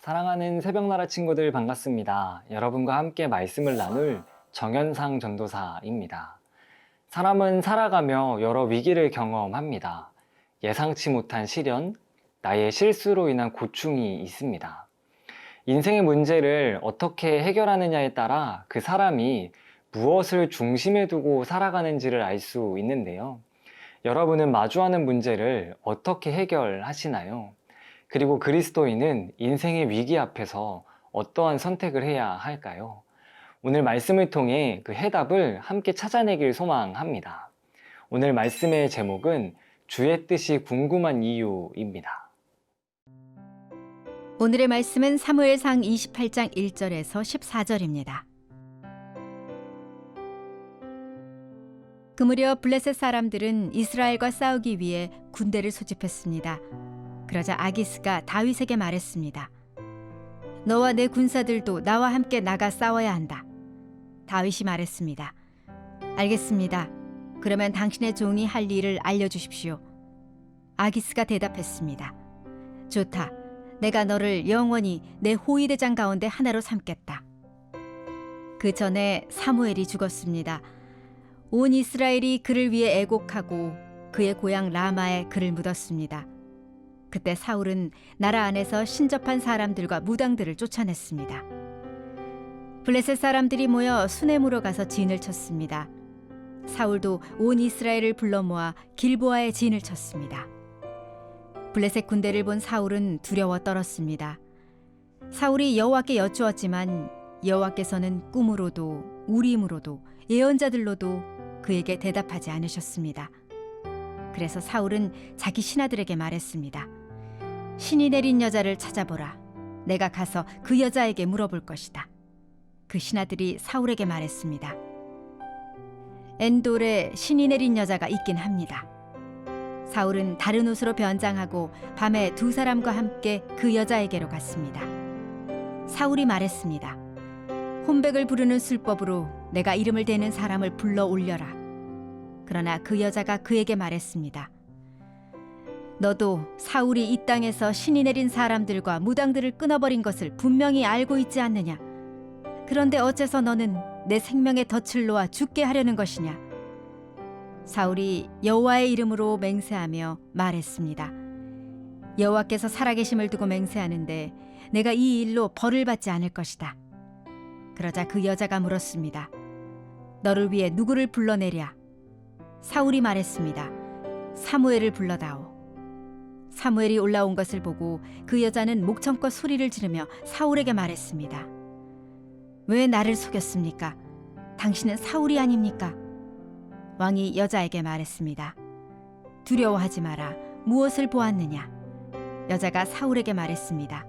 사랑하는 새벽나라 친구들 반갑습니다. 여러분과 함께 말씀을 나눌 정현상 전도사입니다. 사람은 살아가며 여러 위기를 경험합니다. 예상치 못한 시련, 나의 실수로 인한 고충이 있습니다. 인생의 문제를 어떻게 해결하느냐에 따라 그 사람이 무엇을 중심에 두고 살아가는지를 알 수 있는데요. 여러분은 마주하는 문제를 어떻게 해결하시나요? 그리고 그리스도인은 인생의 위기 앞에서 어떠한 선택을 해야 할까요? 오늘 말씀을 통해 그 해답을 함께 찾아내길 소망합니다. 오늘 말씀의 제목은 주의 뜻이 궁금한 이유입니다. 오늘의 말씀은 사무엘상 28장 1절에서 14절입니다. 그 무렵 블레셋 사람들은 이스라엘과 싸우기 위해 군대를 소집했습니다. 그러자 아기스가 다윗에게 말했습니다. 너와 내 군사들도 나와 함께 나가 싸워야 한다. 다윗이 말했습니다. 알겠습니다. 그러면 당신의 종이 할 일을 알려주십시오. 아기스가 대답했습니다. 좋다. 내가 너를 영원히 내 호위대장 가운데 하나로 삼겠다. 그 전에 사무엘이 죽었습니다. 온 이스라엘이 그를 위해 애곡하고 그의 고향 라마에 그를 묻었습니다. 그때 사울은 나라 안에서 신접한 사람들과 무당들을 쫓아냈습니다. 블레셋 사람들이 모여 수넴으로 가서 진을 쳤습니다. 사울도 온 이스라엘을 불러 모아 길보아에 진을 쳤습니다. 블레셋 군대를 본 사울은 두려워 떨었습니다. 사울이 여호와께 여쭈었지만 여호와께서는 꿈으로도 우림으로도 예언자들로도 그에게 대답하지 않으셨습니다. 그래서 사울은 자기 신하들에게 말했습니다. 신이 내린 여자를 찾아보라. 내가 가서 그 여자에게 물어볼 것이다. 그 신하들이 사울에게 말했습니다. 엔돌에 신이 내린 여자가 있긴 합니다. 사울은 다른 옷으로 변장하고 밤에 두 사람과 함께 그 여자에게로 갔습니다. 사울이 말했습니다. 혼백을 부르는 술법으로 내가 이름을 대는 사람을 불러 올려라. 그러나 그 여자가 그에게 말했습니다. 너도 사울이 이 땅에서 신이 내린 사람들과 무당들을 끊어버린 것을 분명히 알고 있지 않느냐? 그런데 어째서 너는 내 생명의 덫을 놓아 죽게 하려는 것이냐? 사울이 여호와의 이름으로 맹세하며 말했습니다. 여호와께서 살아계심을 두고 맹세하는데 내가 이 일로 벌을 받지 않을 것이다. 그러자 그 여자가 물었습니다. 너를 위해 누구를 불러내랴? 사울이 말했습니다. 사무엘을 불러다오. 사무엘이 올라온 것을 보고 그 여자는 목청껏 소리를 지르며 사울에게 말했습니다. 왜 나를 속였습니까? 당신은 사울이 아닙니까? 왕이 여자에게 말했습니다. 두려워하지 마라. 무엇을 보았느냐? 여자가 사울에게 말했습니다.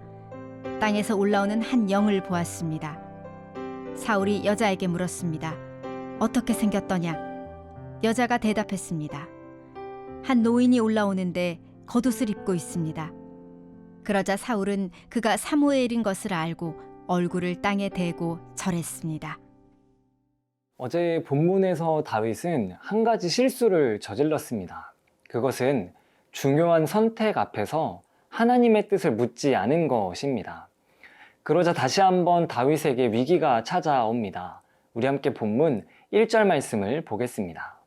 땅에서 올라오는 한 영을 보았습니다. 사울이 여자에게 물었습니다. 어떻게 생겼더냐? 여자가 대답했습니다. 한 노인이 올라오는데 겉옷을 입고 있습니다. 그러자 사울은 그가 사무엘인 것을 알고 얼굴을 땅에 대고 절했습니다. 어제 본문에서 다윗은 한 가지 실수를 저질렀습니다. 그것은 중요한 선택 앞에서 하나님의 뜻을 묻지 않은 것입니다. 그러자 다시 한번 다윗에게 위기가 찾아옵니다. 우리 함께 본문 1절 말씀을 보겠습니다.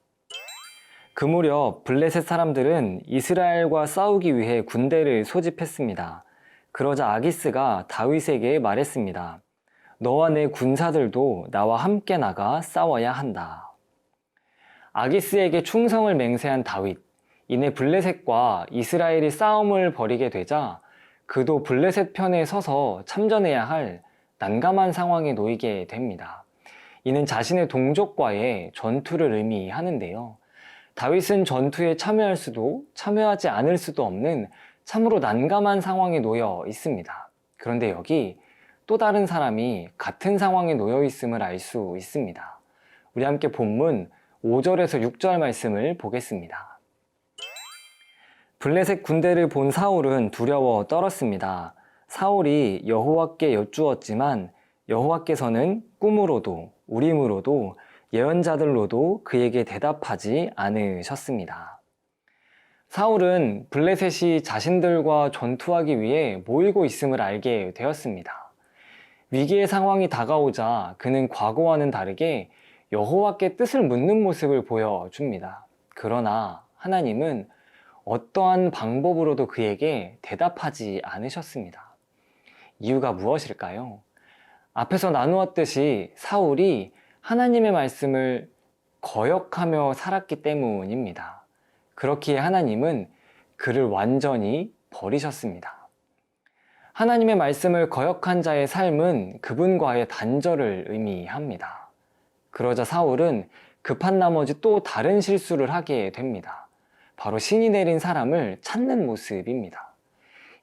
그 무렵 블레셋 사람들은 이스라엘과 싸우기 위해 군대를 소집했습니다. 그러자 아기스가 다윗에게 말했습니다. 너와 내 군사들도 나와 함께 나가 싸워야 한다. 아기스에게 충성을 맹세한 다윗, 이내 블레셋과 이스라엘이 싸움을 벌이게 되자 그도 블레셋 편에 서서 참전해야 할 난감한 상황에 놓이게 됩니다. 이는 자신의 동족과의 전투를 의미하는데요. 다윗은 전투에 참여할 수도 참여하지 않을 수도 없는 참으로 난감한 상황에 놓여 있습니다. 그런데 여기 또 다른 사람이 같은 상황에 놓여 있음을 알 수 있습니다. 우리 함께 본문 5절에서 6절 말씀을 보겠습니다. 블레셋 군대를 본 사울은 두려워 떨었습니다. 사울이 여호와께 여쭈었지만 여호와께서는 꿈으로도 우림으로도 예언자들로도 그에게 대답하지 않으셨습니다. 사울은 블레셋이 자신들과 전투하기 위해 모이고 있음을 알게 되었습니다. 위기의 상황이 다가오자 그는 과거와는 다르게 여호와께 뜻을 묻는 모습을 보여줍니다. 그러나 하나님은 어떠한 방법으로도 그에게 대답하지 않으셨습니다. 이유가 무엇일까요? 앞에서 나누었듯이 사울이 하나님의 말씀을 거역하며 살았기 때문입니다. 그렇기에 하나님은 그를 완전히 버리셨습니다. 하나님의 말씀을 거역한 자의 삶은 그분과의 단절을 의미합니다. 그러자 사울은 급한 나머지 또 다른 실수를 하게 됩니다. 바로 신이 내린 사람을 찾는 모습입니다.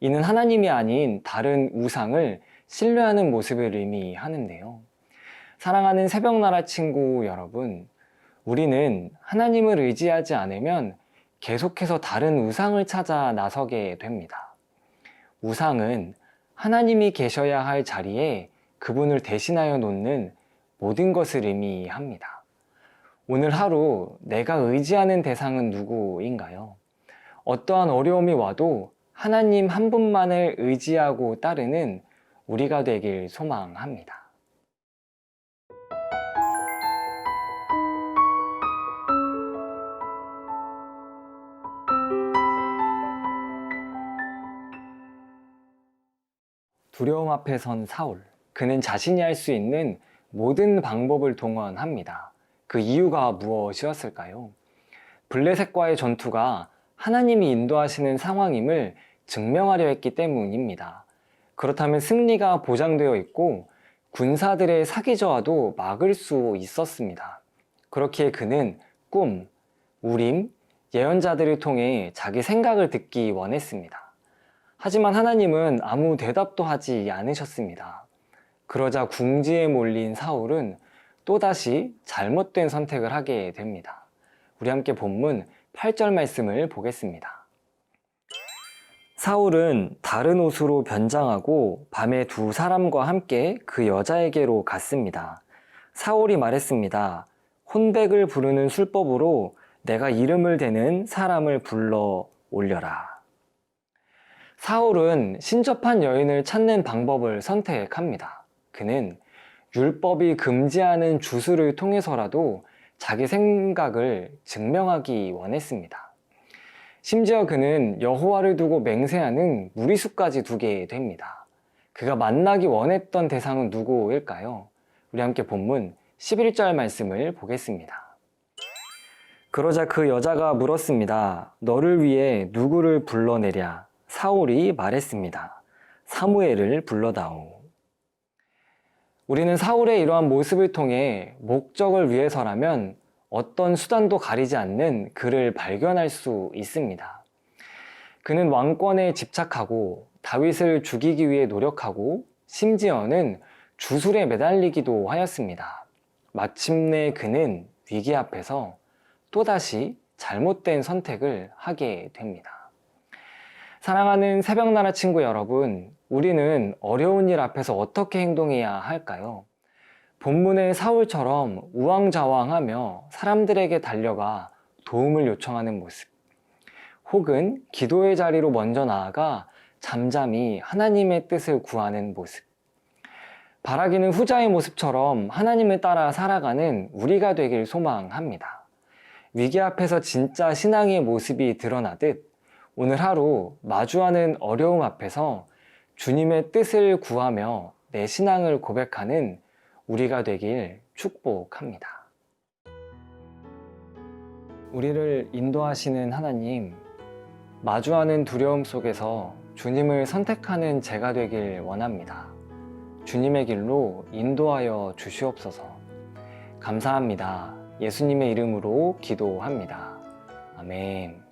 이는 하나님이 아닌 다른 우상을 신뢰하는 모습을 의미하는데요. 사랑하는 새벽나라 친구 여러분, 우리는 하나님을 의지하지 않으면 계속해서 다른 우상을 찾아 나서게 됩니다. 우상은 하나님이 계셔야 할 자리에 그분을 대신하여 놓는 모든 것을 의미합니다. 오늘 하루 내가 의지하는 대상은 누구인가요? 어떠한 어려움이 와도 하나님 한 분만을 의지하고 따르는 우리가 되길 소망합니다. 두려움 앞에 선 사울. 그는 자신이 할 수 있는 모든 방법을 동원합니다. 그 이유가 무엇이었을까요? 블레셋과의 전투가 하나님이 인도하시는 상황임을 증명하려 했기 때문입니다. 그렇다면 승리가 보장되어 있고 군사들의 사기저하도 막을 수 있었습니다. 그렇기에 그는 꿈, 우림, 예언자들을 통해 자기 생각을 듣기 원했습니다. 하지만 하나님은 아무 대답도 하지 않으셨습니다. 그러자 궁지에 몰린 사울은 또다시 잘못된 선택을 하게 됩니다. 우리 함께 본문 8절 말씀을 보겠습니다. 사울은 다른 옷으로 변장하고 밤에 두 사람과 함께 그 여자에게로 갔습니다. 사울이 말했습니다. 혼백을 부르는 술법으로 내가 이름을 대는 사람을 불러 올려라. 사울은 신접한 여인을 찾는 방법을 선택합니다. 그는 율법이 금지하는 주술을 통해서라도 자기 생각을 증명하기 원했습니다. 심지어 그는 여호와를 두고 맹세하는 무리수까지 두게 됩니다. 그가 만나기 원했던 대상은 누구일까요? 우리 함께 본문 11절 말씀을 보겠습니다. 그러자 그 여자가 물었습니다. 너를 위해 누구를 불러내랴? 사울이 말했습니다. 사무엘을 불러다오. 우리는 사울의 이러한 모습을 통해 목적을 위해서라면 어떤 수단도 가리지 않는 그를 발견할 수 있습니다. 그는 왕권에 집착하고 다윗을 죽이기 위해 노력하고 심지어는 주술에 매달리기도 하였습니다. 마침내 그는 위기 앞에서 또다시 잘못된 선택을 하게 됩니다. 사랑하는 새벽나라 친구 여러분, 우리는 어려운 일 앞에서 어떻게 행동해야 할까요? 본문의 사울처럼 우왕좌왕하며 사람들에게 달려가 도움을 요청하는 모습, 혹은 기도의 자리로 먼저 나아가 잠잠히 하나님의 뜻을 구하는 모습, 바라기는 후자의 모습처럼 하나님을 따라 살아가는 우리가 되길 소망합니다. 위기 앞에서 진짜 신앙의 모습이 드러나듯 오늘 하루 마주하는 어려움 앞에서 주님의 뜻을 구하며 내 신앙을 고백하는 우리가 되길 축복합니다. 우리를 인도하시는 하나님, 마주하는 두려움 속에서 주님을 선택하는 제가 되길 원합니다. 주님의 길로 인도하여 주시옵소서. 감사합니다. 예수님의 이름으로 기도합니다. 아멘.